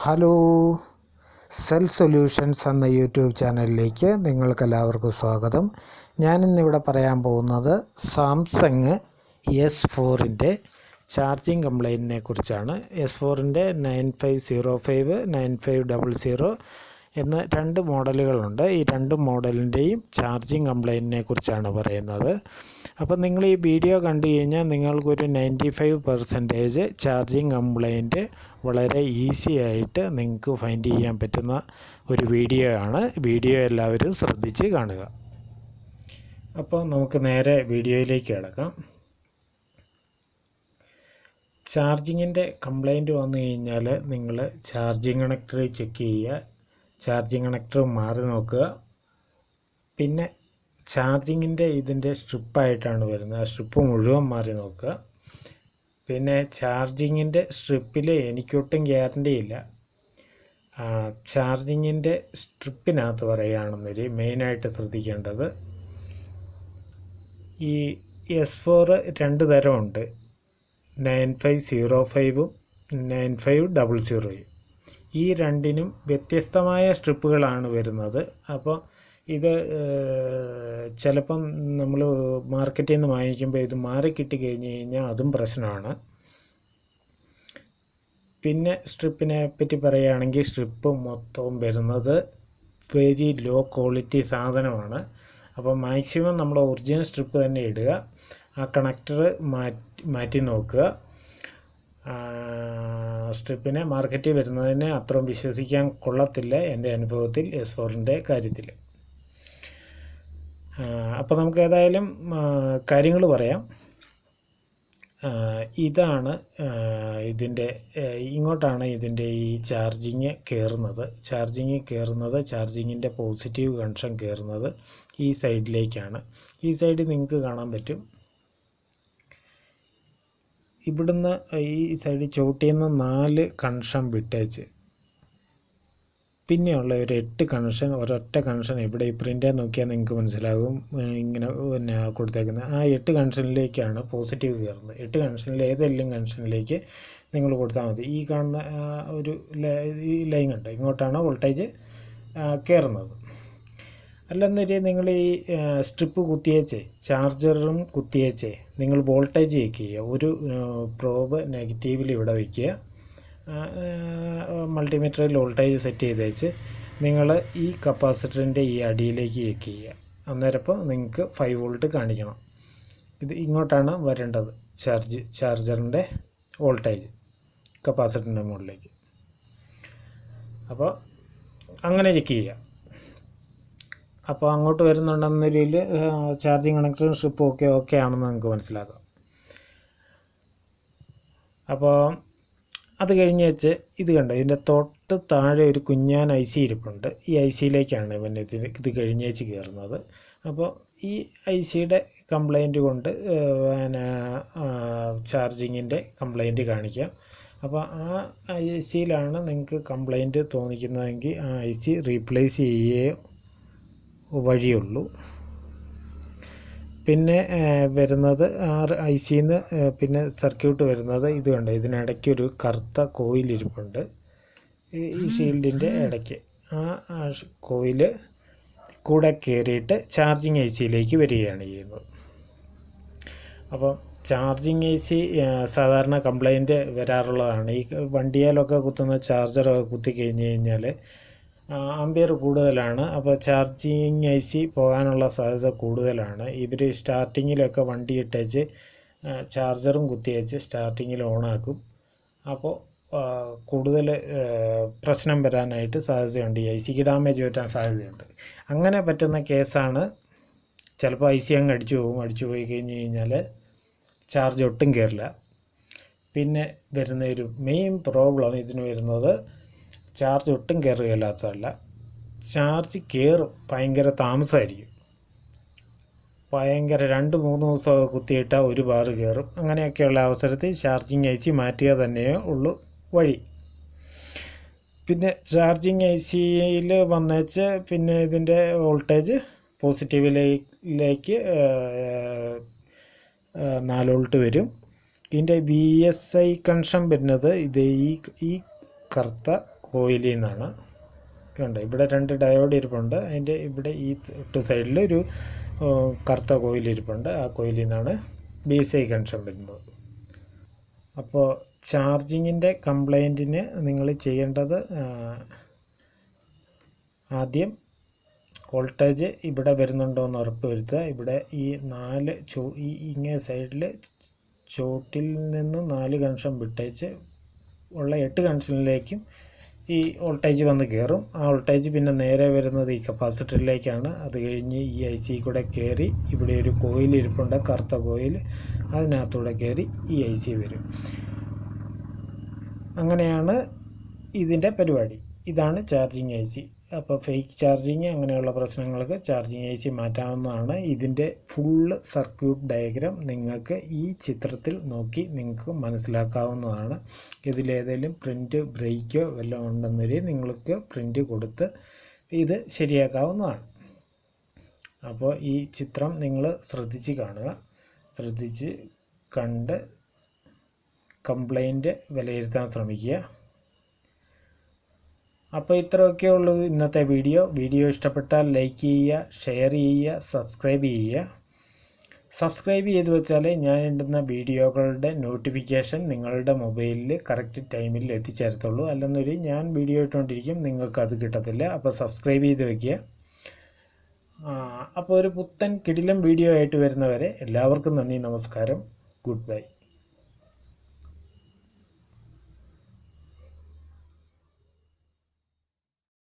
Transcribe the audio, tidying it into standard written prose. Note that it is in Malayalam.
ഹലോ, സെൽഫ് സൊല്യൂഷൻസ് എന്ന യൂട്യൂബ് ചാനലിലേക്ക് നിങ്ങൾക്കെല്ലാവർക്കും സ്വാഗതം. ഞാനിന്നിവിടെ പറയാൻ പോകുന്നത് സാംസങ് S4-ൻ്റെ ചാർജിങ് കംപ്ലൈൻറ്റിനെ കുറിച്ചാണ്. S4-ൻ്റെ 9505, 9500 എന്ന രണ്ട് മോഡലുകളുണ്ട്. ഈ രണ്ട് മോഡലിൻ്റെയും ചാർജിങ് കംപ്ലൈൻറ്റിനെ കുറിച്ചാണ് പറയുന്നത്. അപ്പോൾ നിങ്ങൾ ഈ വീഡിയോ കണ്ടു കഴിഞ്ഞാൽ നിങ്ങൾക്കൊരു 95% ചാർജിങ് കംപ്ലൈൻറ്റ് വളരെ ഈസി ആയിട്ട് നിങ്ങൾക്ക് ഫൈൻഡ് ചെയ്യാൻ പറ്റുന്ന ഒരു വീഡിയോ ആണ്. വീഡിയോ എല്ലാവരും ശ്രദ്ധിച്ച് കാണുക. അപ്പോൾ നമുക്ക് നേരെ വീഡിയോയിലേക്ക് കിടക്കാം. ചാർജിങ്ങിൻ്റെ കംപ്ലൈൻറ്റ് വന്നു കഴിഞ്ഞാൽ നിങ്ങൾ ചാർജിങ് കണക്ടർ ചെക്ക് ചെയ്യുക, ചാർജിങ് കണക്ടർ മാറി നോക്കുക. പിന്നെ ചാർജിങ്ങിൻ്റെ ഇതിൻ്റെ സ്ട്രിപ്പായിട്ടാണ് വരുന്നത്, ആ സ്ട്രിപ്പ് മുഴുവൻ മാറി നോക്കുക. പിന്നെ ചാർജിങ്ങിൻ്റെ സ്ട്രിപ്പിൽ എനിക്കൊട്ടും ഗ്യാരണ്ടി ഇല്ല. ചാർജിങ്ങിൻ്റെ സ്ട്രിപ്പിനകത്ത് പറയുകയാണെന്നൊരു മെയിനായിട്ട് ശ്രദ്ധിക്കേണ്ടത്, ഈ S4 രണ്ട് തരമുണ്ട്, 9505-ഉം 9500-ഉം. ഈ രണ്ടിനും വ്യത്യസ്തമായ സ്ട്രിപ്പുകളാണ് വരുന്നത്. അപ്പോൾ ഇത് ചിലപ്പം നമ്മൾ മാർക്കറ്റിൽ നിന്ന് വാങ്ങിക്കുമ്പോൾ ഇത് മാറി കിട്ടിക്കഴിഞ്ഞ് കഴിഞ്ഞാൽ അതും പ്രശ്നമാണ്. പിന്നെ സ്ട്രിപ്പിനെ പറ്റി പറയുകയാണെങ്കിൽ സ്ട്രിപ്പ് മൊത്തവും വരുന്നത് വെരി ലോ ക്വാളിറ്റി സാധനമാണ്. അപ്പോൾ മാക്സിമം നമ്മൾ ഒറിജിനൽ സ്ട്രിപ്പ് തന്നെ ഇടുക, ആ കണക്ടർ മാറ്റി നോക്കുക. സ്ട്രിപ്പിനെ മാർക്കറ്റിൽ വരുന്നതിനെ അത്രയും വിശ്വസിക്കാൻ കൊള്ളത്തില്ല എൻ്റെ അനുഭവത്തിൽ S4-ൻ്റെ കാര്യത്തിൽ. അപ്പോൾ നമുക്ക് ഏതായാലും കാര്യങ്ങൾ പറയാം. ഇതാണ് ഇതിൻ്റെ, ഇങ്ങോട്ടാണ് ഇതിൻ്റെ ഈ ചാർജിങ് കയറുന്നത്. ചാർജിങ്ങിൻ്റെ പോസിറ്റീവ് കണക്ഷൻ കയറുന്നത് ഈ സൈഡിലേക്കാണ്. ഈ സൈഡ് നിങ്ങൾക്ക് കാണാൻ പറ്റും. ഇവിടുന്ന് ഈ സൈഡ് ചോട്ടിൽ നിന്ന് 4 കണക്ഷൻ വിട്ടേച്ച് പിന്നെയുള്ള ഒരു 8 കണക്ഷൻ, ഒരൊറ്റ കണക്ഷൻ ഇവിടെ ഈ പ്രിൻ്റ് നോക്കിയാൽ നിങ്ങൾക്ക് മനസ്സിലാകും. ഇങ്ങനെ പിന്നെ കൊടുത്തേക്കുന്നത് ആ 8 കണക്ഷനിലേക്കാണ് പോസിറ്റീവ് കയറുന്നത്. 8 കണക്ഷനിൽ ഏതെങ്കിലും കണക്ഷനിലേക്ക് നിങ്ങൾ കൊടുത്താൽ മതി. ഈ കാണുന്ന ഒരു ഈ ലൈൻ ഉണ്ട്, ഇങ്ങോട്ടാണ് വോൾട്ടേജ് കയറുന്നത്. അല്ലെന്നൊരു നിങ്ങൾ ഈ സ്ട്രിപ്പ് കുത്തിയേച്ചേ, ചാർജറും കുത്തിയേച്ചേ നിങ്ങൾ വോൾട്ടേജ് ചെക്ക് ചെയ്യുക. ഒരു പ്രോബ് നെഗറ്റീവിൽ ഇവിടെ വയ്ക്കുക, മൾട്ടിമീറ്ററിൽ വോൾട്ടേജ് സെറ്റ് ചെയ്ത് വെച്ച് നിങ്ങൾ ഈ കപ്പാസിറ്ററിൻ്റെ ഈ അടിയിലേക്ക് ചെക്ക് ചെയ്യുക. അന്നേരപ്പോൾ നിങ്ങൾക്ക് 5 വോൾട്ട് കാണിക്കണം. ഇത് ഇങ്ങോട്ടാണ് വരേണ്ടത്, ചാർജറിൻ്റെ വോൾട്ടേജ് കപ്പാസിറ്ററിൻ്റെ മുകളിലേക്ക്. അപ്പോൾ അങ്ങനെ ചെക്ക് ചെയ്യുക. അപ്പോൾ അങ്ങോട്ട് വരുന്നുണ്ടെന്നൊരു ചാർജിങ് കണക്ടറും സ്ട്രിപ്പും ഓക്കെ ആണെന്ന് നിങ്ങൾക്ക് മനസ്സിലാക്കാം. അപ്പോൾ അത് കഴിഞ്ഞ് വെച്ച് ഇത് കണ്ടോ, ഇതിൻ്റെ തൊട്ട് താഴെ ഒരു കുഞ്ഞാൻ IC ഇരിപ്പുണ്ട്. ഈ ICയിലേക്കാണ് പിന്നെ ഇത് കഴിഞ്ഞ് വെച്ച് കയറുന്നത്. അപ്പോൾ ഈ ICയുടെ കംപ്ലൈൻറ്റ് കൊണ്ട് പിന്നെ ചാർജിങ്ങിൻ്റെ കംപ്ലൈൻറ്റ് കാണിക്കാം. അപ്പോൾ ആ ICയിലാണ് നിങ്ങൾക്ക് കംപ്ലൈൻറ്റ് തോന്നിക്കുന്നതെങ്കിൽ ആ IC റീപ്ലേസ് ചെയ്യുകയോ വഴിയുള്ളൂ. പിന്നെ വരുന്നത് ICന്ന് പിന്നെ സർക്യൂട്ട് വരുന്നത് ഇത് കണ്ടോ, ഇതിനിടയ്ക്കൊരു കറുത്ത കോയിലിരിപ്പുണ്ട് ഈ ഷീൽഡിൻ്റെ ഇടയ്ക്ക്. ആ കോയിൽ കൂടെ കയറിയിട്ട് ചാർജിങ് ICയിലേക്ക് വരികയാണ് ചെയ്യുന്നത്. അപ്പം ചാർജിങ് IC സാധാരണ കംപ്ലൈൻറ്റ് വരാറുള്ളതാണ്. ഈ വണ്ടിയിലൊക്കെ കുത്തുന്ന ചാർജറൊക്കെ കുത്തിക്കഴിഞ്ഞ് കഴിഞ്ഞാൽ ആംപിയർ കൂടുതലാണ്. അപ്പോൾ ചാർജിങ് IC പോകാനുള്ള സാധ്യത കൂടുതലാണ്. ഇവർ സ്റ്റാർട്ടിങ്ങിലൊക്കെ വണ്ടി ഇട്ടേച്ച് ചാർജറും കുത്തിയേച്ച് സ്റ്റാർട്ടിങ്ങിൽ ഓണാക്കും. അപ്പോൾ കൂടുതൽ പ്രശ്നം വരാനായിട്ട് സാധ്യതയുണ്ട്, ICക്ക് ഡാമേജ് പറ്റാൻ സാധ്യതയുണ്ട്. അങ്ങനെ പറ്റുന്ന കേസാണ്. ചിലപ്പോൾ IC അങ്ങ് അടിച്ചു പോയി കഴിഞ്ഞ് കഴിഞ്ഞാൽ ചാർജ് ഒട്ടും കയറില്ല. പിന്നെ വരുന്ന ഒരു മെയിൻ പ്രോബ്ലം ഇതിന് വരുന്നത് ചാർജ് ഒട്ടും കയറുകയില്ലാത്തതല്ല, ചാർജ് കയറും, ഭയങ്കര താമസമായിരിക്കും. ഭയങ്കര 2-3 ദിവസമൊക്കെ കുത്തിയിട്ടാൽ ഒരു ബാർ കയറും. അങ്ങനെയൊക്കെയുള്ള അവസരത്തിൽ ചാർജിങ് IC മാറ്റുക തന്നെയേ ഉള്ളൂ വഴി. പിന്നെ ചാർജിങ് ICയിൽ വന്നേച്ച് പിന്നെ ഇതിൻ്റെ വോൾട്ടേജ് പോസിറ്റീവിലേക്ക് 4 വോൾട്ട് വരും. ഇതിൻ്റെ VSI കണക്ഷൻ വരുന്നത് ഇത് ഈ കറുത്ത കോയിലിൽ നിന്നാണ്. കണ്ടോ, ഇവിടെ 2 ഡയോഡ് ഇരിപ്പുണ്ട്. അതിൻ്റെ ഇവിടെ ഈ സൈഡിൽ ഒരു കറുത്ത കോയിൽ ഇരിപ്പുണ്ട്. ആ കോയിലിൽ നിന്നാണ് BCI കണക്ഷൻ വരുന്നത്. അപ്പോൾ ചാർജിങ്ങിൻ്റെ കംപ്ലൈൻറ്റിന് നിങ്ങൾ ചെയ്യേണ്ടത് ആദ്യം വോൾട്ടേജ് ഇവിടെ വരുന്നുണ്ടോ എന്ന് ഉറപ്പ് വരുത്തുക. ഇവിടെ ഈ 4 ഇങ്ങേ സൈഡിൽ ചോട്ടിൽ നിന്ന് 4 കണക്ഷൻ വിട്ടേച്ച് ഉള്ള 8 കണക്ഷനിലേക്കും ഈ വോൾട്ടേജ് വന്ന് കയറും. ആ വോൾട്ടേജ് പിന്നെ നേരെ വരുന്നത് ഈ കപ്പാസിറ്ററിലേക്കാണ്. അത് കഴിഞ്ഞ് ഈ IC കൂടെ കയറി ഇവിടെ ഒരു കോയിൽ ഇരിപ്പുണ്ട്, കറുത്ത കോയിൽ, അതിനകത്തൂടെ കയറി ഈ IC വരും. അങ്ങനെയാണ് ഇതിൻ്റെ പരിപാടി. ഇതാണ് ചാർജിങ് IC. അപ്പോൾ ഫേക്ക് ചാർജിങ് അങ്ങനെയുള്ള പ്രശ്നങ്ങൾക്ക് ചാർജിങ് IC മാറ്റാവുന്നതാണ്. ഇതിൻ്റെ ഫുള്ള് സർക്യൂട്ട് ഡയഗ്രാം നിങ്ങൾക്ക് ഈ ചിത്രത്തിൽ നോക്കി നിങ്ങൾക്ക് മനസ്സിലാക്കാവുന്നതാണ്. ഇതിലേതെങ്കിലും പ്രിൻ്റ് ബ്രേക്കോ വല്ലതും ഉണ്ടെന്നൊരു നിങ്ങൾക്ക് പ്രിൻ്റ് കൊടുത്ത് ഇത് ശരിയാക്കാവുന്നതാണ്. അപ്പോൾ ഈ ചിത്രം നിങ്ങൾ ശ്രദ്ധിച്ച് കാണുക, ശ്രദ്ധിച്ച് കണ്ട് കംപ്ലൈൻറ്റ് വിലയിരുത്താൻ ശ്രമിക്കുക. അപ്പോൾ ഇത്രയൊക്കെ ഉള്ളൂ ഇന്നത്തെ വീഡിയോ ഇഷ്ടപ്പെട്ടാൽ ലൈക്ക് ചെയ്യുക, ഷെയർ ചെയ്യുക, സബ്സ്ക്രൈബ് ചെയ്യുക. സബ്സ്ക്രൈബ് ചെയ്ത് വെച്ചാൽ ഞാൻ ഇടുന്ന വീഡിയോകളുടെ നോട്ടിഫിക്കേഷൻ നിങ്ങളുടെ മൊബൈലിൽ കറക്റ്റ് ടൈമിൽ എത്തിച്ചേരത്തുള്ളൂ. അല്ലെന്നൊരു ഞാൻ വീഡിയോ ഇട്ടുകൊണ്ടിരിക്കും, നിങ്ങൾക്കത് കിട്ടത്തില്ല. അപ്പോൾ സബ്സ്ക്രൈബ് ചെയ്ത് വയ്ക്കുക. അപ്പോൾ ഒരു പുത്തൻ കിടിലം വീഡിയോ ആയിട്ട് വരുന്നവരെ എല്ലാവർക്കും നന്ദി, നമസ്കാരം, ഗുഡ് ബൈ.